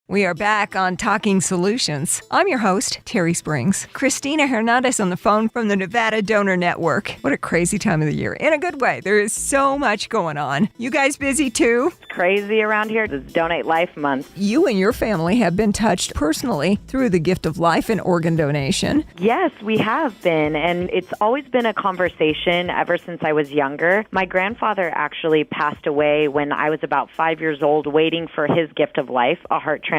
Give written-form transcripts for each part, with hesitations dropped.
We are back on Talking Solutions. I'm your host, Terry Springs. Christina Hernandez on the phone from the Nevada Donor Network. What a crazy time of the year. In a good way. There is so much going on. You guys busy too? It's crazy around here. It's Donate Life Month. You and your family have been touched personally through the gift of life and organ donation. Yes, we have been. And it's always been a conversation ever since I was younger. My grandfather actually passed away when I was about 5 years old, waiting for his gift of life, a heart transplant.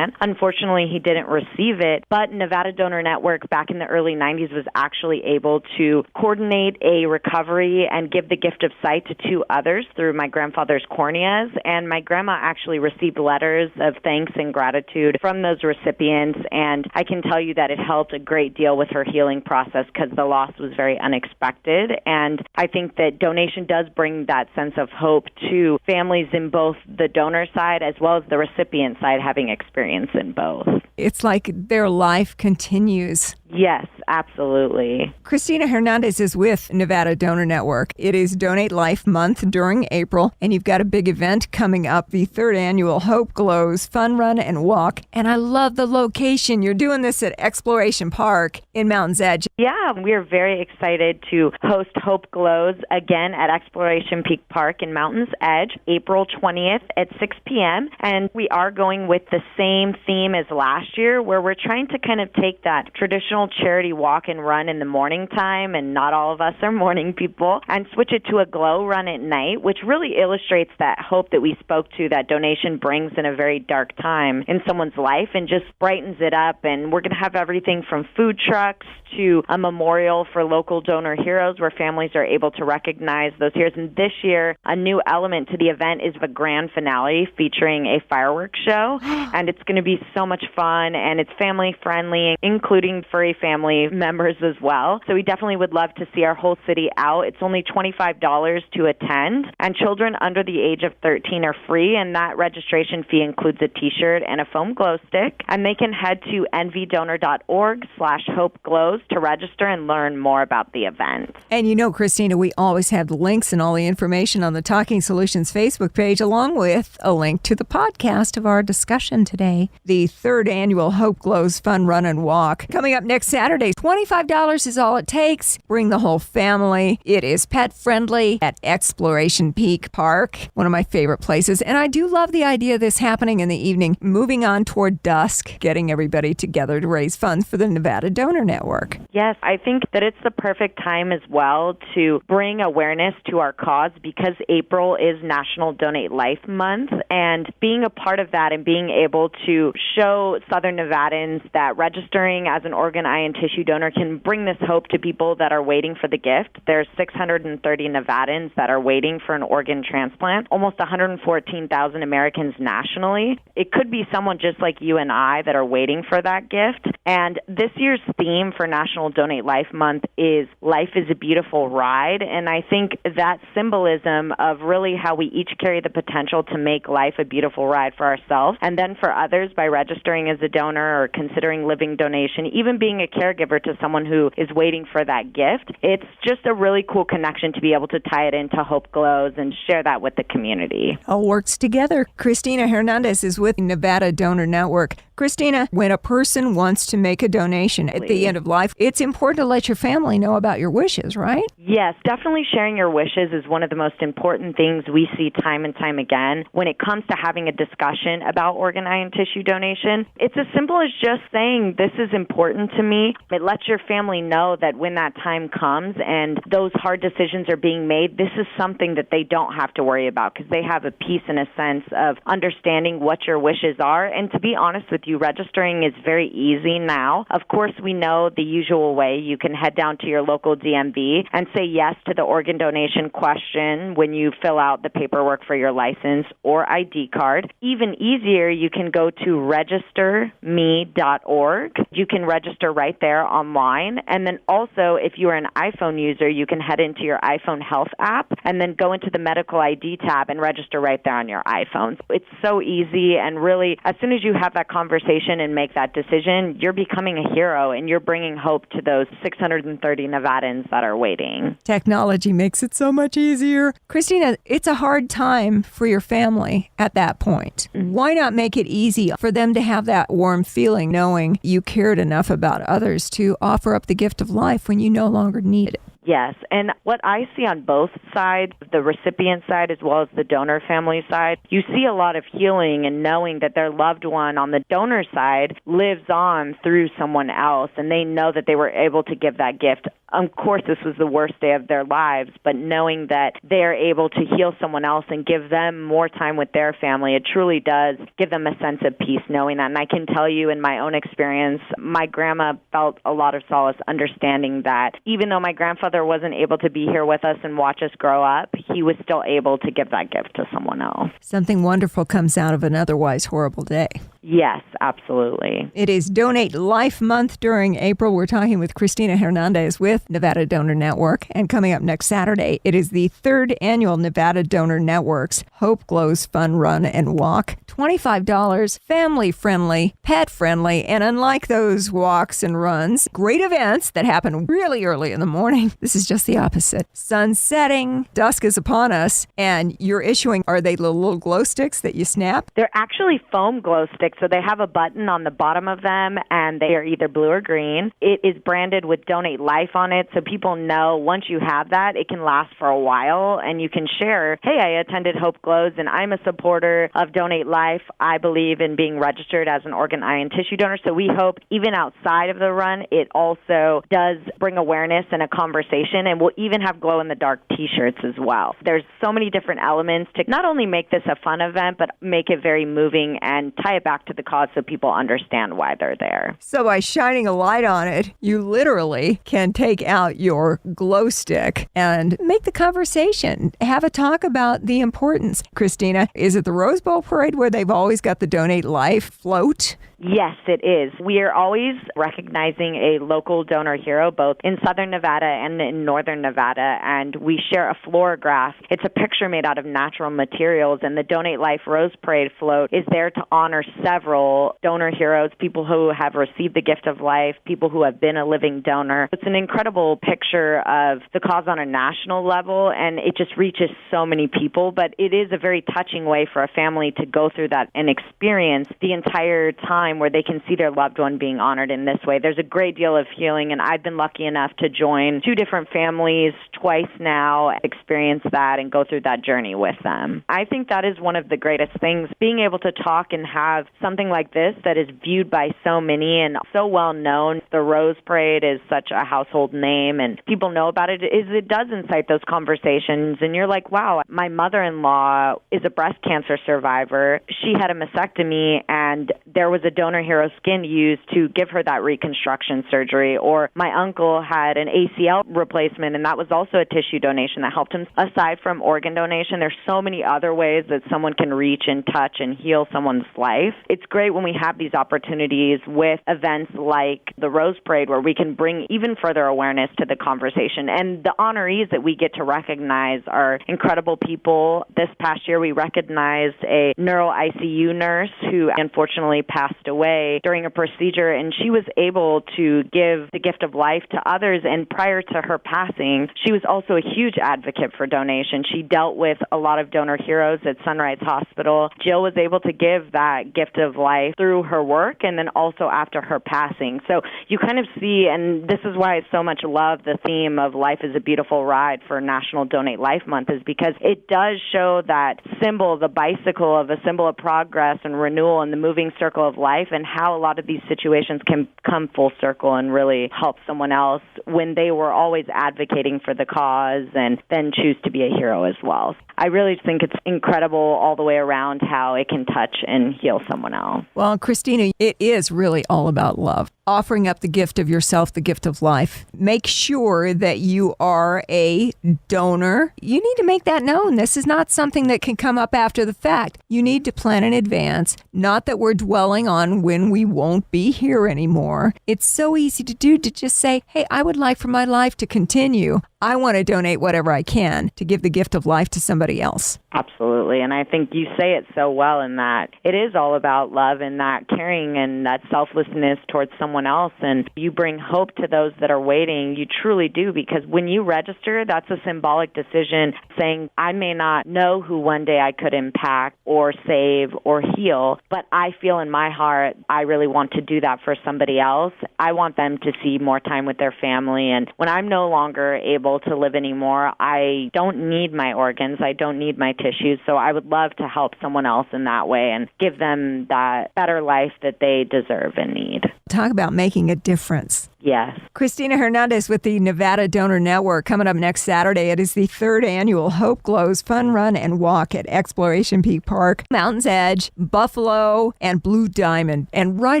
Unfortunately, he didn't receive it, but Nevada Donor Network back in the early 90s was actually able to coordinate a recovery and give the gift of sight to two others through my grandfather's corneas, and my grandma actually received letters of thanks and gratitude from those recipients, and I can tell you that it helped a great deal with her healing process because the loss was very unexpected, and I think that donation does bring that sense of hope to families in both the donor side as well as the recipient side having experience in both. It's like their life continues. Yes, absolutely. Christina Hernandez is with Nevada Donor Network. It is Donate Life Month during April, and you've got a big event coming up, the third annual Hope Glows Fun Run and Walk. And I love the location. You're doing this at Exploration Park in Mountain's Edge. Yeah, we're very excited to host Hope Glows again at Exploration Peak Park in Mountain's Edge, April 20th at 6 p.m. And we are going with the same theme as last year, where we're trying to kind of take that traditional charity walk and run in the morning time, and not all of us are morning people, and switch it to a glow run at night, which really illustrates that hope that we spoke to that donation brings in a very dark time in someone's life and just brightens it up. And we're going to have everything from food trucks to a memorial for local donor heroes where families are able to recognize those heroes. And this year, a new element to the event is the grand finale featuring a fireworks show, and it's going to be so much fun, and it's family friendly, including furry family members as well. So we definitely would love to see our whole city out. It's only $25 to attend, and children under the age of 13 are free, and that registration fee includes a t-shirt and a foam glow stick. And they can head to nvdonor.org/hopeglows to register and learn more about the event. And you know, Christina, we always have the links and all the information on the Talking Solutions Facebook page, along with a link to the podcast of our discussion today. The third annual Hope Glows Fun Run and Walk coming up next Saturday. $25 is all it takes. Bring the whole family. It is pet friendly at Exploration Peak Park, one of my favorite places. And I do love the idea of this happening in the evening, moving on toward dusk, getting everybody together to raise funds for the Nevada Donor Network. Yes, I think that it's the perfect time as well to bring awareness to our cause, because April is National Donate Life Month, and being a part of that and being able to show Southern Nevadans that registering as an organ, eye, and tissue donor can bring this hope to people that are waiting for the gift. There's 630 Nevadans that are waiting for an organ transplant, almost 114,000 Americans nationally. It could be someone just like you and I that are waiting for that gift. And this year's theme for National Donate Life Month is Life is a Beautiful Ride. And I think that symbolism of really how we each carry the potential to make life a beautiful ride for ourselves and then for others by registering as a donor or considering living donation, even being a caregiver to someone who is waiting for that gift. It's just a really cool connection to be able to tie it into Hope Glows and share that with the community. All works together. Christina Hernandez is with Nevada Donor Network. Christina, when a person wants to make a donation at the end of life, it's important to let your family know about your wishes, right? Yes, definitely sharing your wishes is one of the most important things we see time and time again when it comes to having a discussion about organ, eye, and tissue donation. It's as simple as just saying, this is important to me. It lets your family know that when that time comes and those hard decisions are being made, this is something that they don't have to worry about because they have a peace and a sense of understanding what your wishes are. And to be honest with you, registering is very easy now. Of course, we know the usual way. You can head down to your local DMV and say yes to the organ donation question when you fill out the paperwork for your license or ID card. Even easier, you can go to registerme.org. You can register register right there online. And then also, if you are an iPhone user, you can head into your iPhone Health app and then go into the medical ID tab and register right there on your iPhone. It's so easy, and really, as soon as you have that conversation and make that decision, you're becoming a hero, and you're bringing hope to those 630 Nevadans that are waiting. Technology makes it so much easier. Christina, it's a hard time for your family at that point. Why not make it easy for them to have that warm feeling knowing you cared enough about others to offer up the gift of life when you no longer need it? Yes, and what I see on both sides, the recipient side as well as the donor family side, you see a lot of healing and knowing that their loved one on the donor side lives on through someone else, and they know that they were able to give that gift. Of course, this was the worst day of their lives, but knowing that they're able to heal someone else and give them more time with their family, it truly does give them a sense of peace knowing that. And I can tell you in my own experience, my grandma felt a lot of solace understanding that even though my grandfather wasn't able to be here with us and watch us grow up, he was still able to give that gift to someone else. Something wonderful comes out of an otherwise horrible day. Yes, absolutely. It is Donate Life Month during April. We're talking with Christina Hernandez with Nevada Donor Network. And coming up next Saturday, it is the third annual Nevada Donor Network's Hope Glows Fun Run and Walk. $25, family-friendly, pet-friendly, and unlike those walks and runs, great events that happen really early in the morning. This is just the opposite. Sun setting, dusk is upon us, and you're issuing, are they the little glow sticks that you snap? They're actually foam glow sticks, so they have a button on the bottom of them, and they are either blue or green. It is branded with Donate Life on it, so people know once you have that, it can last for a while, and you can share, hey, I attended Hope Glows, and I'm a supporter of Donate Life. I believe in being registered as an organ, eye, and tissue donor, so we hope even outside of the run, it also does bring awareness and a conversation, and we'll even have glow-in-the-dark T-shirts as well. There's so many different elements to not only make this a fun event, but make it very moving and tie it back to the cause so people understand why they're there. So by shining a light on it, you literally can take out your glow stick and make the conversation, have a talk about the importance. Christina, is it the Rose Bowl Parade where they've always got the Donate Life float? Yes, it is. We are always recognizing a local donor hero, both in southern Nevada and in northern Nevada, and we share a florograph. It's a picture made out of natural materials, and the Donate Life Rose Parade float is there to honor several donor heroes, people who have received the gift of life, people who have been a living donor. It's an incredible picture of the cause on a national level, and it just reaches so many people, but it is a very touching way for a family to go through that and experience the entire time where they can see their loved one being honored in this way. There's a great deal of healing, and I've been lucky enough to join 2 different families twice now, experience that, and go through that journey with them. I think that is one of the greatest things, being able to talk and have something like this that is viewed by so many and so well known. The Rose Parade is such a household name, and people know about it, is it does incite those conversations, and you're like, wow, my mother-in-law is a breast cancer survivor. She had a mastectomy, and there was a donor hero skin used to give her that reconstruction surgery. Or my uncle had an ACL replacement, and that was also a tissue donation that helped him. Aside from organ donation, there's so many other ways that someone can reach and touch and heal someone's life. It's great when we have these opportunities with events like the Rose Parade where we can bring even further awareness to the conversation. And the honorees that we get to recognize are incredible people. This past year, we recognized a neuro ICU nurse who unfortunately passed away during a procedure, and she was able to give the gift of life to others. And prior to her passing, she was also a huge advocate for donation. She dealt with a lot of donor heroes at Sunrise Hospital. Jill was able to give that gift of life through her work and then also after her passing. So you kind of see, and this is why I so much love the theme of Life is a Beautiful Ride for National Donate Life Month, is because it does show that symbol, the bicycle, of a symbol of progress and renewal and the moving circle of life, and how a lot of these situations can come full circle and really help someone else when they were always advocating for the cause and then choose to be a hero as well. I really think it's incredible all the way around how it can touch and heal someone. someone else. Well, Christina, it is really all about love. Offering up the gift of yourself, the gift of life. Make sure that you are a donor. You need to make that known. This is not something that can come up after the fact. You need to plan in advance. Not that we're dwelling on when we won't be here anymore. It's so easy to do, to just say, hey, I would like for my life to continue. I want to donate whatever I can to give the gift of life to somebody else. Absolutely. And I think you say it so well in that it is all about love and that caring and that selflessness towards someone else. And you bring hope to those that are waiting. You truly do, because when you register, that's a symbolic decision saying, I may not know who one day I could impact or save or heal, but I feel in my heart I really want to do that for somebody else. I want them to see more time with their family. And when I'm no longer able to live anymore, I don't need my organs. I don't need my tissues. So I would love to help someone else in that way and give them that better life that they deserve and need. Talk about making a difference. Yes. Christina Hernandez with the Nevada Donor Network. Coming up next Saturday, it is the 3rd annual Hope Glows Fun Run and Walk at Exploration Peak Park, Mountain's Edge, Buffalo, and Blue Diamond. And right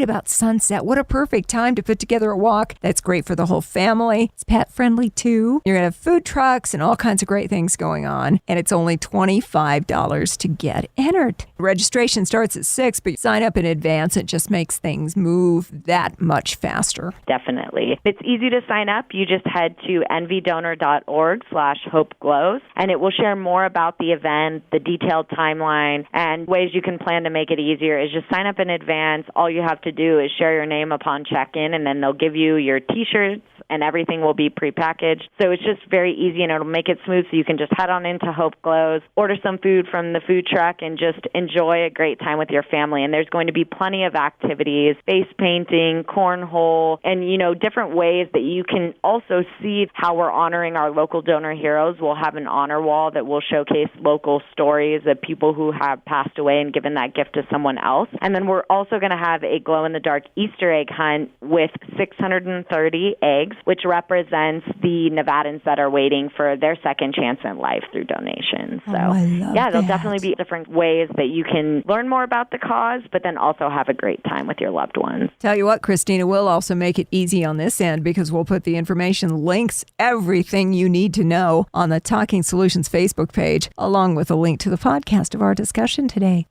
about sunset. What a perfect time to put together a walk that's great for the whole family. It's pet friendly too. You're going to have food trucks and all kinds of great things going on. And it's only $25 to get entered. Registration starts at 6, but you sign up in advance. It just makes things move that much faster. Definitely. It's easy to sign up. You just head to envydonor.org/hopeglows, and it will share more about the event, the detailed timeline, and ways you can plan to make it easier. Is just sign up in advance. All you have to do is share your name upon check-in, and then they'll give you your T-shirts, and everything will be prepackaged. So it's just very easy, and it'll make it smooth, so you can just head on into Hope Glows, order some food from the food truck, and just enjoy a great time with your family. And there's going to be plenty of activities, face painting, cornhole, and, different ways that you can also see how we're honoring our local donor heroes. We'll have an honor wall that will showcase local stories of people who have passed away and given that gift to someone else. And then we're also going to have a glow-in-the-dark Easter egg hunt with 630 eggs, which represents the Nevadans that are waiting for their second chance in life through donations. So, there'll definitely be different ways that you can learn more about the cause, but then also have a great time with your loved ones. Tell you what, Christina, we'll also make it easy on this end because we'll put the information, links, everything you need to know on the Talking Solutions Facebook page, along with a link to the podcast of our discussion today.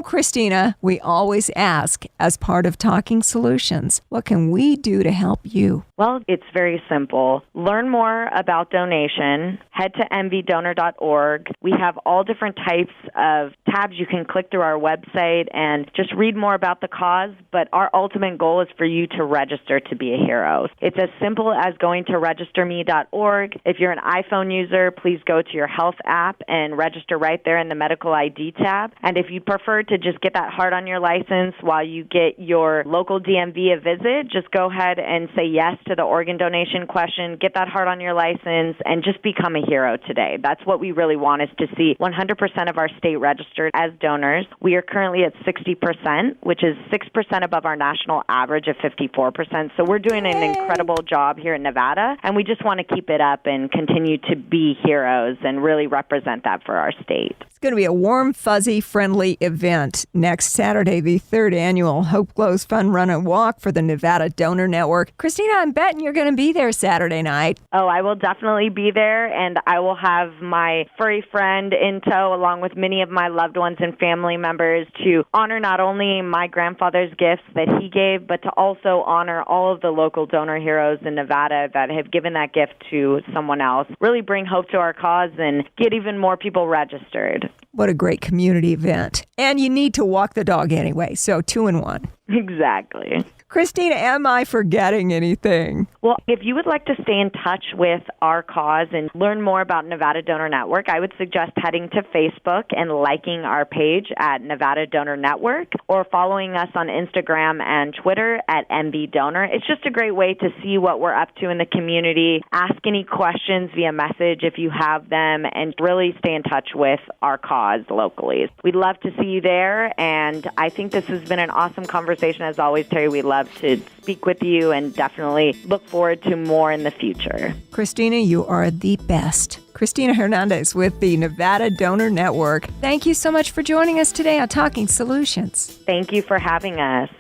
Christina, we always ask, as part of Talking Solutions, what can we do to help you? Well, it's very simple. Learn more about donation. Head to envydonor.org. We have all different types of tabs you can click through our website and just read more about the cause, but our ultimate goal is for you to register to be a hero. It's as simple as going to registerme.org. If you're an iPhone user, please go to your health app and register right there in the medical ID tab. And if you prefer to just get that heart on your license while you get your local DMV a visit, just go ahead and say yes to the organ donation question, get that heart on your license, and just become a hero today. That's what we really want, is to see 100% of our state registered as donors. We are currently at 60%, which is 6% above our national average of 54%. So we're doing an incredible job here in Nevada, and we just want to keep it up and continue to be heroes and really represent that for our state. It's going to be a warm, fuzzy, friendly event next Saturday, the 3rd annual Hope Glows Fun Run and Walk for the Nevada Donor Network. Christina, I'm betting you're going to be there Saturday night. Oh, I will definitely be there, and I will have my furry friend in tow along with many of my loved ones and family members to honor not only my grandfather's gifts that he gave, but to also honor all of the local donor heroes in Nevada that have given that gift to someone else. Really bring hope to our cause and get even more people registered. What a great community event. And you need to walk the dog anyway, so 2 in 1. Exactly. Christina, am I forgetting anything? Well, if you would like to stay in touch with our cause and learn more about Nevada Donor Network, I would suggest heading to Facebook and liking our page at Nevada Donor Network, or following us on Instagram and Twitter at NBDonor. It's just a great way to see what we're up to in the community, ask any questions via message if you have them, and really stay in touch with our cause. cause locally. We'd love to see you there, and I think this has been an awesome conversation. As always, Terry, we love to speak with you and definitely look forward to more in the future. Christina, you are the best. Christina Hernandez with the Nevada Donor Network. Thank you so much for joining us today on Talking Solutions. Thank you for having us.